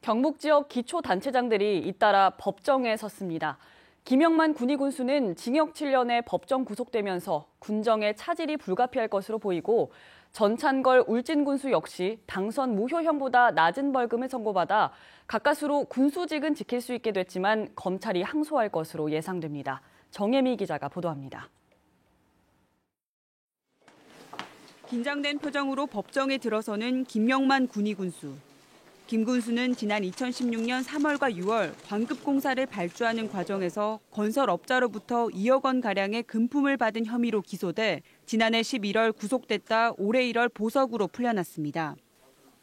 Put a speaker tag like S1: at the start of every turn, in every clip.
S1: 경북 지역 기초단체장들이 잇따라 법정에 섰습니다. 김영만 군위 군수는 징역 7년에 법정 구속되면서 군정의 차질이 불가피할 것으로 보이고 전찬걸 울진 군수 역시 당선 무효형보다 낮은 벌금을 선고받아 가까스로 군수직은 지킬 수 있게 됐지만 검찰이 항소할 것으로 예상됩니다. 정혜미 기자가 보도합니다.
S2: 긴장된 표정으로 법정에 들어서는 김영만 군위 군수. 김 군수는 지난 2016년 3월과 6월 광급 공사를 발주하는 과정에서 건설업자로부터 2억 원가량의 금품을 받은 혐의로 기소돼 지난해 11월 구속됐다 올해 1월 보석으로 풀려났습니다.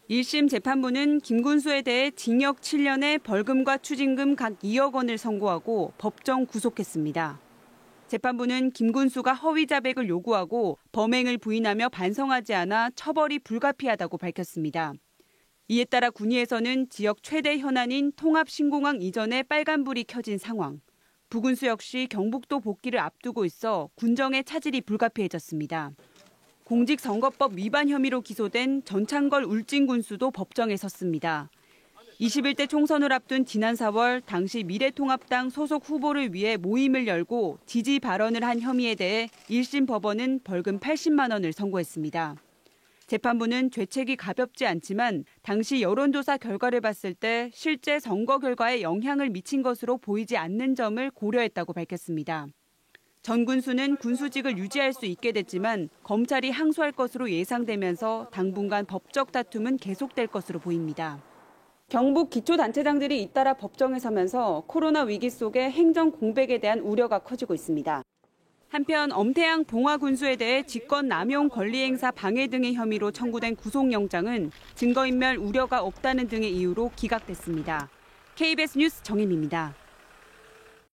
S2: 1심 재판부는 김 군수에 대해 징역 7년에 벌금과 추징금 각 2억 원을 선고하고 법정 구속했습니다. 재판부는 김 군수가 허위 자백을 요구하고 범행을 부인하며 반성하지 않아 처벌이 불가피하다고 밝혔습니다. 이에 따라 군위에서는 지역 최대 현안인 통합신공항 이전에 빨간불이 켜진 상황. 부군수 역시 경북도 복귀를 앞두고 있어 군정의 차질이 불가피해졌습니다. 공직선거법 위반 혐의로 기소된 전찬걸 울진 군수도 법정에 섰습니다. 21대 총선을 앞둔 지난 4월 당시 미래통합당 소속 후보를 위해 모임을 열고 지지 발언을 한 혐의에 대해 1심 법원은 벌금 80만 원을 선고했습니다. 재판부는 죄책이 가볍지 않지만 당시 여론조사 결과를 봤을 때 실제 선거 결과에 영향을 미친 것으로 보이지 않는 점을 고려했다고 밝혔습니다. 전 군수는 군수직을 유지할 수 있게 됐지만 검찰이 항소할 것으로 예상되면서 당분간 법적 다툼은 계속될 것으로 보입니다. 경북 기초단체장들이 잇따라 법정에 서면서 코로나 위기 속에 행정 공백에 대한 우려가 커지고 있습니다. 한편 엄태양 봉화군수에 대해 직권 남용 권리행사 방해 등의 혐의로 청구된 구속영장은 증거인멸 우려가 없다는 등의 이유로 기각됐습니다. KBS 뉴스 정혜미입니다.